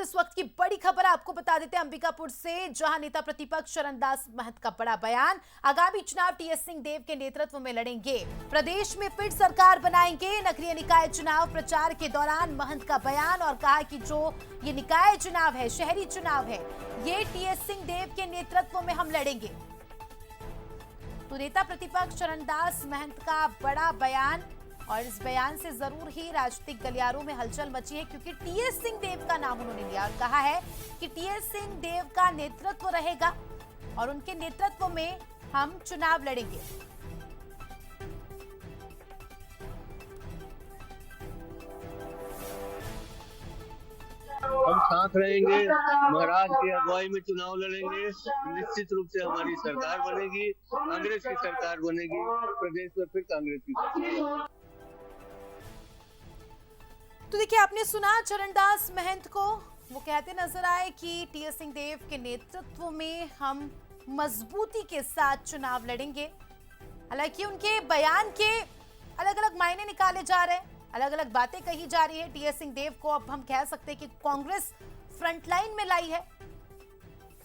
इस वक्त की बड़ी खबर आपको बता देते हैं अंबिकापुर से, जहां नेता प्रतिपक्ष चरणदास महंत का बड़ा बयान। आगामी चुनाव टीएस सिंहदेव के नेतृत्व में लड़ेंगे, प्रदेश में फिर सरकार बनाएंगे। नगरीय निकाय चुनाव प्रचार के दौरान महंत का बयान और कहा कि जो ये निकाय चुनाव है, शहरी चुनाव है, ये टीएस सिंहदेव के नेतृत्व में हम लड़ेंगे। तो नेता प्रतिपक्ष चरणदास महंत का बड़ा बयान, और इस बयान से जरूर ही राजनीतिक गलियारों में हलचल मची है, क्योंकि टीएस सिंहदेव का नाम उन्होंने लिया और कहा है कि टीएस सिंहदेव का नेतृत्व रहेगा और उनके नेतृत्व में हम चुनाव लड़ेंगे। हम साथ रहेंगे, महाराज की अगुवाई में चुनाव लड़ेंगे। निश्चित रूप से हमारी सरकार बनेगी, कांग्रेस की सरकार बनेगी, प्रदेश में फिर कांग्रेस की सरकार। तो देखिए, आपने सुना चरणदास महंत को, वो कहते नजर आए कि टीएस सिंहदेव के नेतृत्व में हम मजबूती के साथ चुनाव लड़ेंगे। हालांकि उनके बयान के अलग अलग मायने निकाले जा रहे हैं, अलग अलग बातें कही जा रही है। टीएस सिंहदेव को अब हम कह सकते हैं कि कांग्रेस फ्रंटलाइन में लाई है।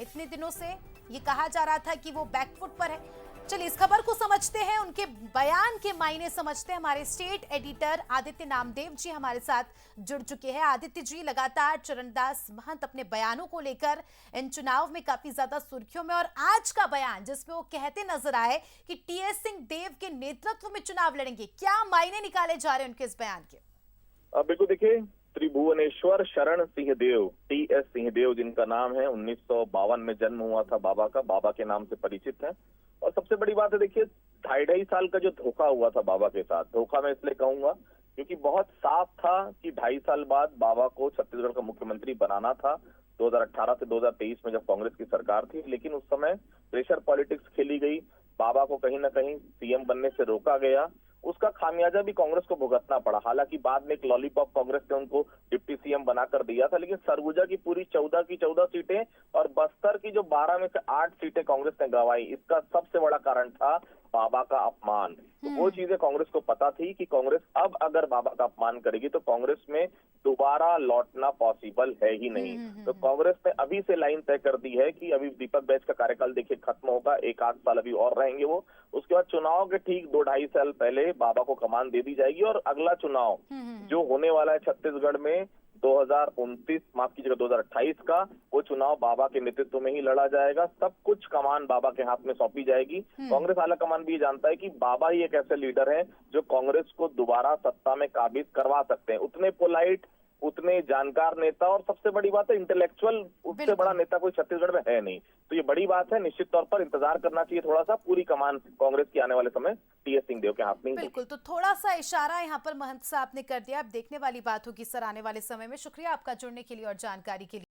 इतने दिनों से ये कहा जा रहा था कि वो बैकफुट पर है। चलिए इस खबर को समझते हैं, उनके बयान के मायने समझते हैं। हमारे स्टेट एडिटर आदित्य नामदेव जी हमारे साथ जुड़ चुके हैं। आदित्य जी, लगातार चरणदास महंत अपने बयानों को लेकर इन चुनाव में काफी ज्यादा सुर्खियों में, और आज का बयान जिसमें वो कहते नजर आए कि टीएस सिंहदेव के नेतृत्व में चुनाव लड़ेंगे, क्या मायने निकाले जा रहे हैं उनके इस बयान के? बिल्कुल, देखिए, त्रिभुवनेश्वर शरण सिंहदेव, टीएस सिंहदेव जिनका नाम है, 1952 में जन्म हुआ था बाबा का, बाबा के नाम से परिचित है। और सबसे बड़ी बात है, देखिए, 2.5 साल का जो धोखा हुआ था बाबा के साथ, धोखा मैं इसलिए कहूंगा क्योंकि बहुत साफ था कि 2.5 साल बाद बाबा को छत्तीसगढ़ का मुख्यमंत्री बनाना था। 2018 से 2023 में जब कांग्रेस की सरकार थी, लेकिन उस समय प्रेशर पॉलिटिक्स खेली गई, बाबा को कहीं ना कहीं सीएम बनने से रोका गया। उसका खामियाजा भी कांग्रेस को भुगतना पड़ा। हालांकि बाद में एक लॉलीपॉप कांग्रेस ने उनको डिप्टी सीएम बनाकर दिया था, लेकिन सरगुजा की पूरी 14 की 14 सीटें और बस्तर की जो 12 में से 8 सीटें कांग्रेस ने गंवाई, इसका सबसे बड़ा कारण था बाबा का अपमान। तो वो चीजें कांग्रेस को पता थी कि कांग्रेस अब अगर बाबा का अपमान करेगी तो कांग्रेस में दोबारा लौटना पॉसिबल है ही नहीं। तो कांग्रेस ने अभी से लाइन तय कर दी है कि अभी दीपक बैच का कार्यकाल देखिए खत्म होगा, 1-8 साल अभी और रहेंगे वो। उसके बाद चुनाव के ठीक 2-2.5 साल पहले बाबा को कमान दे दी जाएगी, और अगला चुनाव जो होने वाला है छत्तीसगढ़ में 2029, माफ कीजिएगा 2028 का, वो चुनाव बाबा के नेतृत्व में ही लड़ा जाएगा। सब कुछ कमान बाबा के हाथ में सौंपी जाएगी। कांग्रेस आला कमान भी जानता है कि बाबा ही एक ऐसे लीडर हैं जो कांग्रेस को दोबारा सत्ता में काबिज करवा सकते हैं। उतने पोलाइट, उतने जानकार नेता, और सबसे बड़ी बात है इंटेलेक्चुअल, उससे बड़ा नेता कोई छत्तीसगढ़ में है नहीं। तो ये बड़ी बात है, निश्चित तौर पर इंतजार करना चाहिए थोड़ा सा। पूरी कमान कांग्रेस की आने वाले समय टीएस सिंहदेव के हाथ में। बिल्कुल, तो थोड़ा सा इशारा यहाँ पर महंत साहब ने कर दिया। अब देखने वाली बात होगी सर आने वाले समय में। शुक्रिया आपका जुड़ने के लिए और जानकारी के लिए।